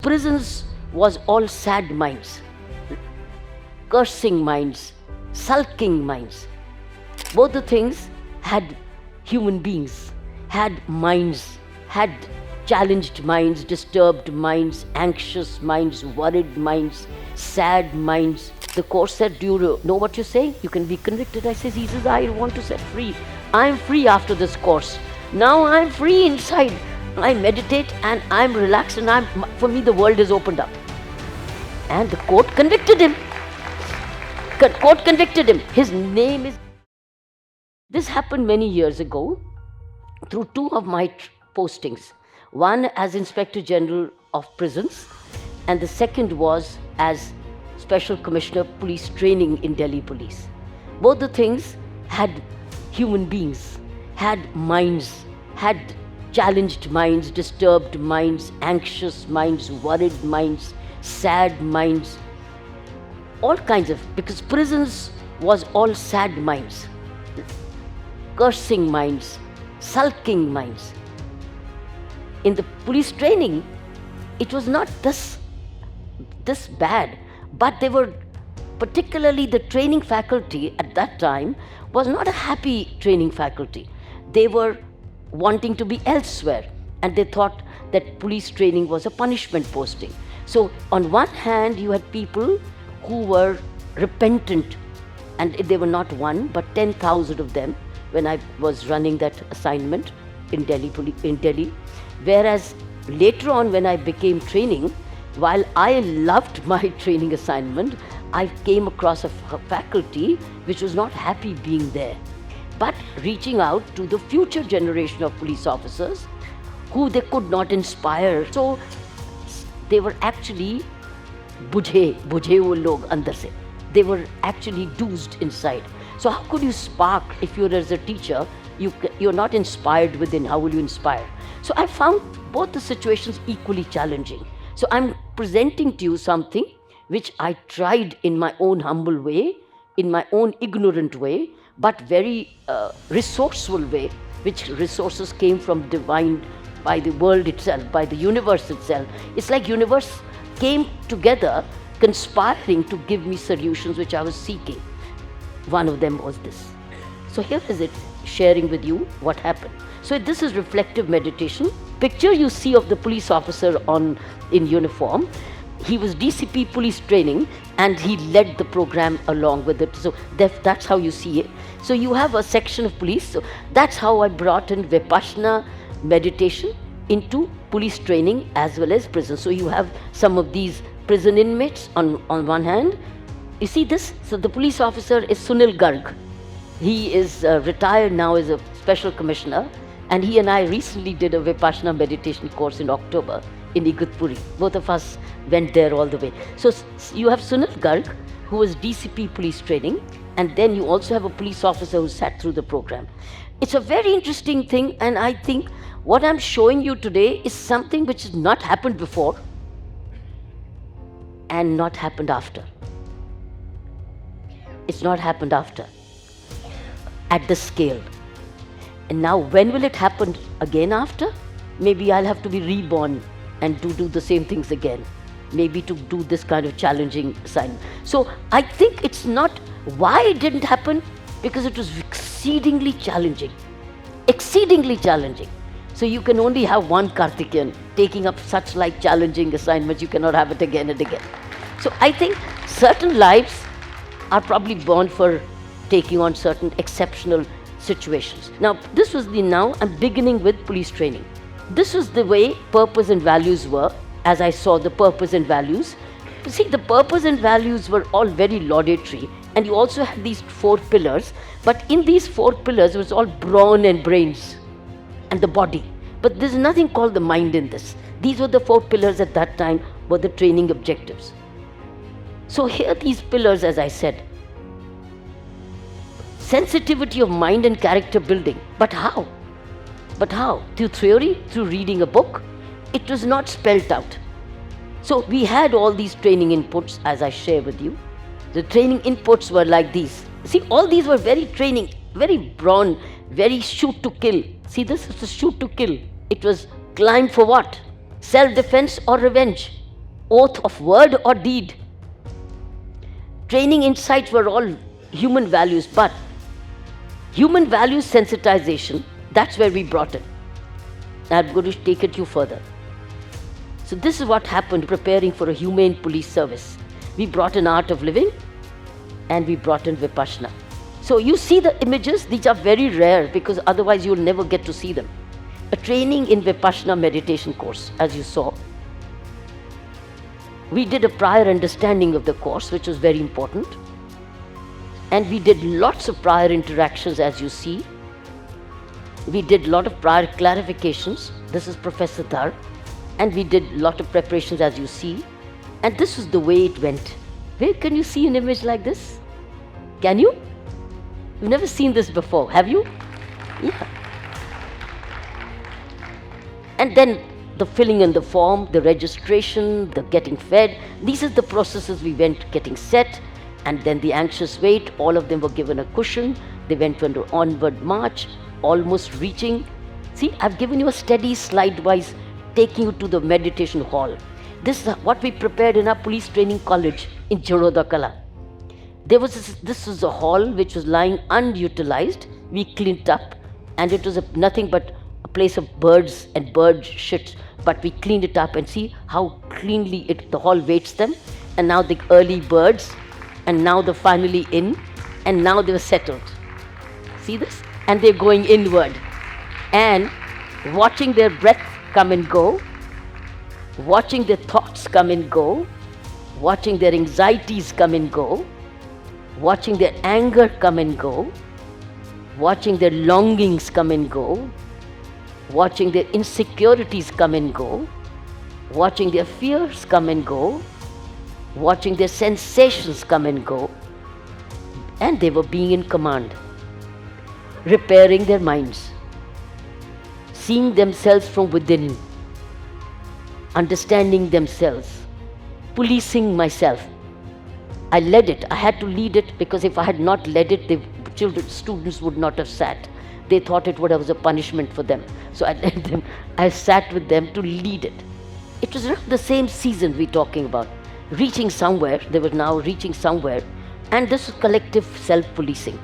Prisons was all sad minds, cursing minds, sulking minds. Both the things had human beings, had minds, had challenged minds, disturbed minds, anxious minds, worried minds, sad minds. The court said, do you know what you're saying? You can be convicted. I said, Jesus, I want to set free. I'm free after this course. Now I'm free inside. I meditate and I'm relaxed and for me the world is opened up. And the court convicted him. Court convicted him. His name is... This happened many years ago through two of my postings. One as Inspector General of Prisons and the second was as Special Commissioner Police Training in Delhi Police. Both the things had human beings, had minds, had challenged minds, disturbed minds, anxious minds, worried minds, sad minds, all kinds of, because prisons was all sad minds, cursing minds, sulking minds. In the police training, it was not this bad, but they were, particularly the training faculty at that time was not a happy training faculty. They were wanting to be elsewhere and they thought that police training was a punishment posting. So on one hand you had people who were repentant, and they were not one but 10,000 of them when I was running that assignment in Delhi. Whereas later on when I became training, while I loved my training assignment, I came across a faculty which was not happy being there, but reaching out to the future generation of police officers who they could not inspire. So they were actually bujhe wo log andar se. They were actually doozed inside. So how could you spark if you're as a teacher, you're not inspired within, how will you inspire? So I found both the situations equally challenging. So I'm presenting to you something which I tried in my own humble way, in my own ignorant way, but very resourceful way, which resources came from divine, by the world itself, by the universe itself. It's like universe came together conspiring to give me solutions which I was seeking. One of them was this. So here is it, sharing with you what happened. So this is reflective meditation. Picture you see of the police officer in uniform. He was DCP police training and he led the program along with it. So that's how you see it. So you have a section of police. So that's how I brought in vipassana meditation into police training as well as prison. So you have some of these prison inmates on one hand. You see this? So the police officer is Sunil Garg. He is retired now as a special commissioner, and he and I recently did a vipassana meditation course in October in Igatpuri. Both of us went there all the way. So you have Sunil Garg, who was DCP police training, and then you also have a police officer who sat through the program. It's a very interesting thing, and I think what I'm showing you today is something which has not happened before and not happened after. It's not happened after at this scale. And now when will it happen again after? Maybe I'll have to be reborn and to do the same things again. Maybe to do this kind of challenging assignment. So I think it's not why it didn't happen, because it was exceedingly challenging. Exceedingly challenging. So you can only have one Karthikeyan taking up such like challenging assignments. You cannot have it again and again. So I think certain lives are probably born for taking on certain exceptional situations. Now I'm beginning with police training. This was the way purpose and values were, as I saw the purpose and values. See, the purpose and values were all very laudatory, and you also had these 4 pillars, but in these 4 pillars it was all brawn and brains and the body. But there's nothing called the mind in this. These were the 4 pillars at that time, were the training objectives. So here these pillars, as I said, sensitivity of mind and character building. But how? But how? Through theory? Through reading a book? It was not spelt out. So we had all these training inputs, as I share with you. The training inputs were like these. See, all these were very training, very brawn, very shoot to kill. See, this is the shoot to kill. It was climb for what? Self-defense or revenge? oath of word or deed. Training insights were all human values, but human values sensitization, that's where we brought it. I'm going to take it you further. So this is what happened preparing for a humane police service. We brought in art of living and we brought in vipassana. So you see the images, these are very rare because otherwise you'll never get to see them. A training in vipassana meditation course, as you saw. We did a prior understanding of the course, which was very important. And we did lots of prior interactions, as you see. We did a lot of prior clarifications. This is Professor Dhar. And we did a lot of preparations, as you see. And this is the way it went. Where can you see an image like this? Can you? You've never seen this before, have you? Yeah. And then the filling in the form, the registration, the getting fed. These are the processes we went getting set. And then the anxious wait, all of them were given a cushion. They went on an onward march, almost reaching. See, I've given you a steady slide-wise, taking you to the meditation hall. This is what we prepared in our police training college in Jaroda Kala. This was a hall which was lying unutilized. We cleaned up, and it was nothing but a place of birds and bird shit. But we cleaned it up and see how cleanly the hall waits them. And now the early birds, and now they're finally in, and now they're settled. See this? And they're going inward. And watching their breath come and go, watching their thoughts come and go, watching their anxieties come and go, watching their anger come and go, watching their longings come and go, watching their insecurities come and go, watching their fears come and go, watching their sensations come and go, and they were being in command, repairing their minds, seeing themselves from within, understanding themselves, policing myself. I led it. I had to lead it because if I had not led it, the students would not have sat. They thought it was a punishment for them. So I led them. I sat with them to lead it. It was around the same season we're talking about. Reaching somewhere, they were now reaching somewhere, and this was collective self-policing.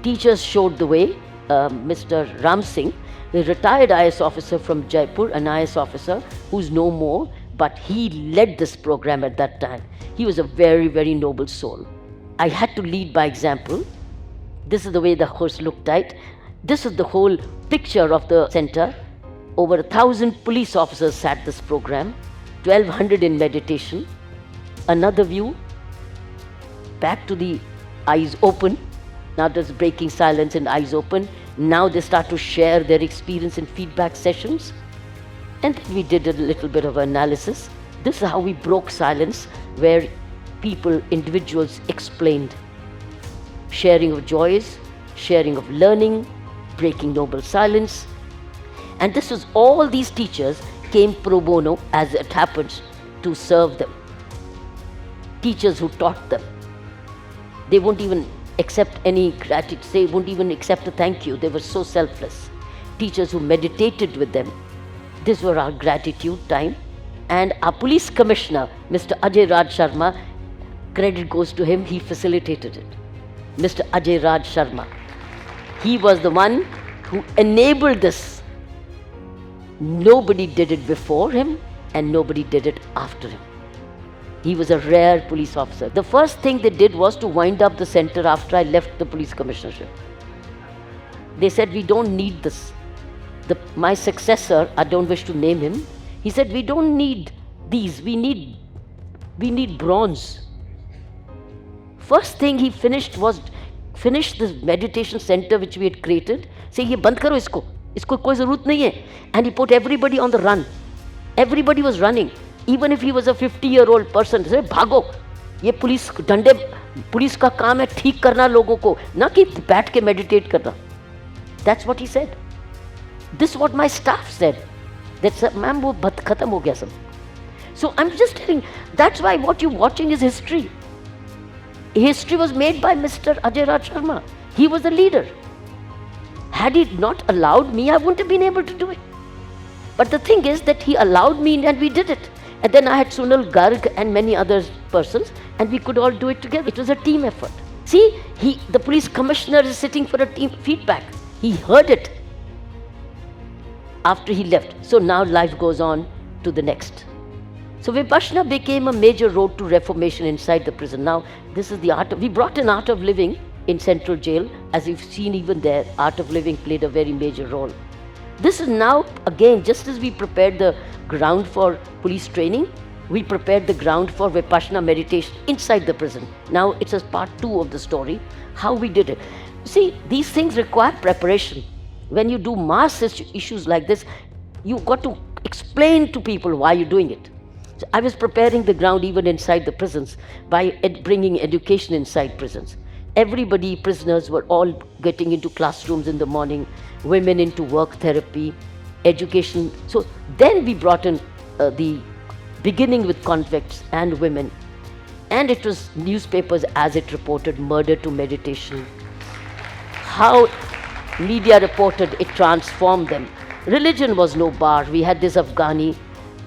Teachers showed the way. Mr. Ram Singh, the retired IS officer from Jaipur, an IS officer who's no more, but he led this program at that time. He was a very, very noble soul. I had to lead by example. This is the way the horse looked like. This is the whole picture of the center. Over 1,000 police officers sat this program, 1,200 in meditation. Another view, back to the eyes open. Now there's breaking silence and eyes open. Now they start to share their experience in feedback sessions. And then we did a little bit of analysis. This is how we broke silence, where people, individuals explained. Sharing of joys, sharing of learning, breaking noble silence. And this was all these teachers came pro bono, as it happens, to serve them. Teachers who taught them. They won't even accept any gratitude, they won't even accept a thank you. They were so selfless. Teachers who meditated with them. These were our gratitude time. And our police commissioner, Mr. Ajay Raj Sharma, credit goes to him, he facilitated it. Mr. Ajay Raj Sharma. He was the one who enabled this. Nobody did it before him and nobody did it after him. He was a rare police officer. The first thing they did was to wind up the center after I left the police commissionership. They said, we don't need this. My successor, I don't wish to name him, he said, we don't need these, we need bronze. First thing he finished was finish this meditation center which we had created, saying, ye band karo isko koi zarorat nahi hai. And he put everybody on the run. Everybody was running. Even if he was a 50-year-old person, he said, bhago, ye police ka kaam hai theek karna logon ko, na ki baith ke meditate karna. That's what he said. This is what my staff said. That's ma'am, wo khatam ho gaya sab. So I'm just telling, that's why what you're watching is history. History was made by Mr. Ajay Raj Sharma. He was the leader. Had he not allowed me, I wouldn't have been able to do it. But the thing is that he allowed me and we did it. And then I had Sunil Garg and many other persons, and we could all do it together. It was a team effort. See, the police commissioner is sitting for a team feedback. He heard it after he left. So now life goes on to the next. So Vipassana became a major road to reformation inside the prison. Now, this is the we brought an art of living in Central Jail. As you've seen even there, art of living played a very major role. This is now, again, just as we prepared the ground for police training, we prepared the ground for Vipassana meditation inside the prison. Now it's a part 2 of the story, how we did it. See, these things require preparation. When you do mass issues like this, you got to explain to people why you're doing it. So I was preparing the ground even inside the prisons by bringing education inside prisons. Everybody, prisoners were all getting into classrooms in the morning, women into work therapy, education. So then we brought in the beginning with convicts and women. And it was newspapers as it reported murder to meditation. How media reported it transformed them. Religion was no bar. We had this Afghani.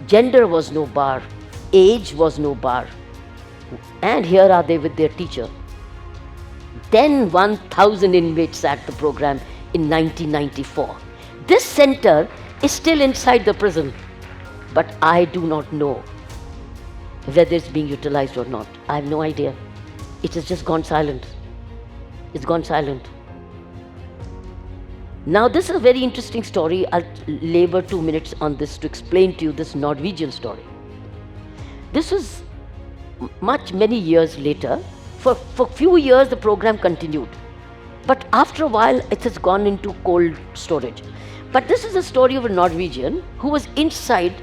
Gender was no bar. Age was no bar. And here are they with their teacher. Then 1,000 inmates at the program in 1994. This center is still inside the prison, but I do not know whether it's being utilized or not. I have no idea. It has just gone silent. It's gone silent. Now this is a very interesting story. I'll labor 2 minutes on this to explain to you this Norwegian story. This was many years later. For few years the program continued, but after a while it has gone into cold storage. But this is a story of a Norwegian who was inside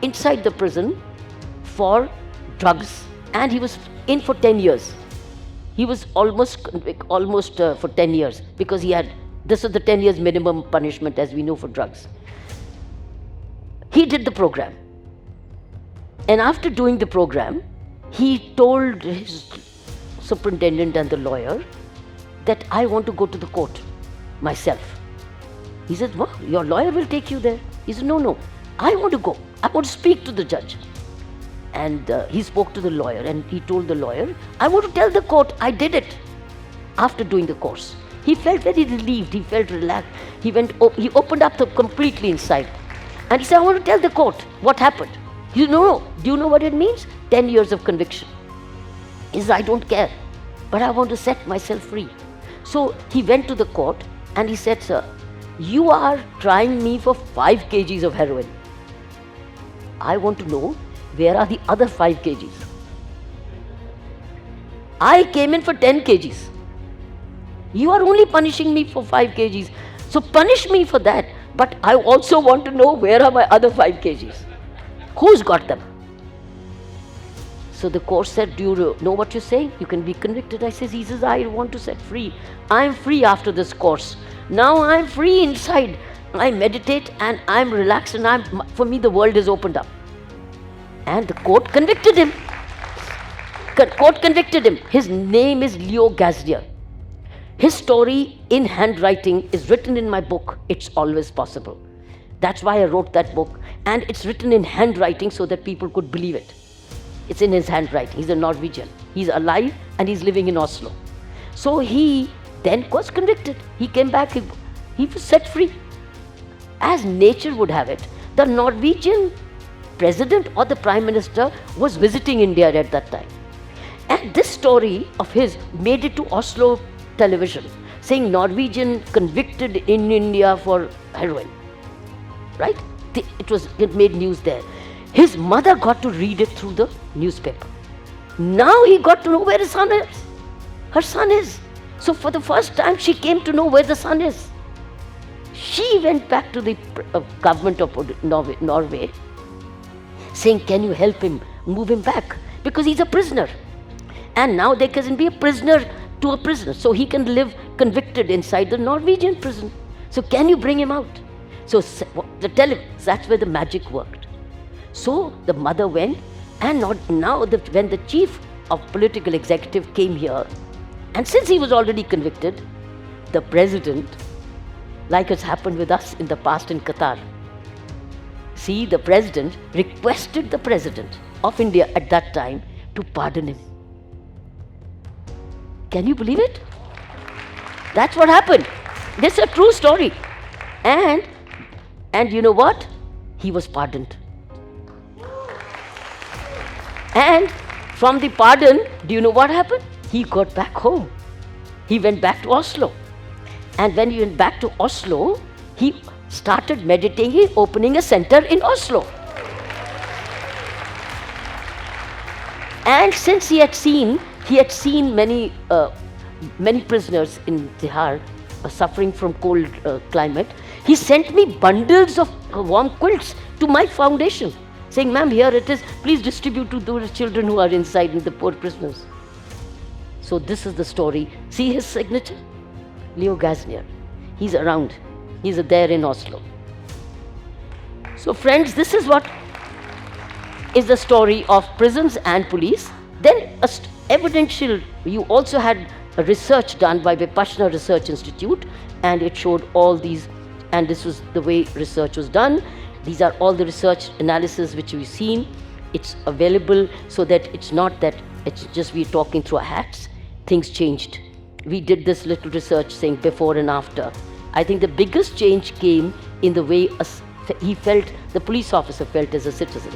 the prison for drugs, and he was in for 10 years. He was almost for 10 years because this is the 10 years minimum punishment as we know for drugs. He did the program, and after doing the program, he told his superintendent and the lawyer that I want to go to the court myself. He said, well, your lawyer will take you there. He said, no, I want to go. I want to speak to the judge. And he spoke to the lawyer and he told the lawyer, I want to tell the court I did it after doing the course. He felt very relieved. He felt relaxed. He opened up completely inside. And he said, I want to tell the court what happened. He said, no. Do you know what it means? 10 years of conviction. He said, I don't care, but I want to set myself free. So he went to the court and he said, sir, you are trying me for 5 kgs of heroin. I want to know where are the other 5 kgs. I came in for 10 kgs. You are only punishing me for 5 kgs. So punish me for that, but I also want to know where are my other 5 kgs. Who's got them? So the court said, do you know what you're saying? You can be convicted. He says, I want to set free. I'm free after this course. Now I'm free inside. I meditate and I'm relaxed and for me the world is opened up. And the court convicted him. His name is Leo Gazdier. His story in handwriting is written in my book, It's Always Possible. That's why I wrote that book. And it's written in handwriting so that people could believe it. It's in his handwriting. He's a Norwegian. He's alive and he's living in Oslo. So he then was convicted. He came back. He was set free. As nature would have it, the Norwegian president or the prime minister was visiting India at that time. And this story of his made it to Oslo television, saying Norwegian convicted in India for heroin. Right? It made news there. His mother got to read it through the newspaper. Now he got to know where his son is. Her son is. So for the first time she came to know where the son is. She went back to the government of Norway saying, can you help him, move him back? Because he's a prisoner. And now there can be a prisoner to a prisoner. So he can live convicted inside the Norwegian prison. So can you bring him out? So tell him, that's where the magic worked. So the mother went, and when the chief of political executive came here, and since he was already convicted, the president, like has happened with us in the past in Qatar, See, the president requested the president of India at that time to pardon him. Can you believe it? That's what happened. This is a true story. And you know what? He was pardoned. And from the pardon, do you know what happened? He got back home. He went back to Oslo. And when he went back to Oslo, he started meditating, opening a center in Oslo. And since he had seen many prisoners in Tihar suffering from cold climate, he sent me bundles of warm quilts to my foundation, saying, "Ma'am, here it is, please distribute to those children who are inside and the poor prisoners." So this is the story. See his signature? Leo Gasnier. He's around. He's there in Oslo. So friends, this is what is the story of prisons and police. Then evidential, you also had a research done by Vipassana Research Institute, and it showed all these, and this was the way research was done. These are all the research analysis which we've seen. It's available, so that it's not that it's just we're talking through our hats. Things changed. We did this little research saying before and after. I think the biggest change came in the way he felt, the police officer felt as a citizen.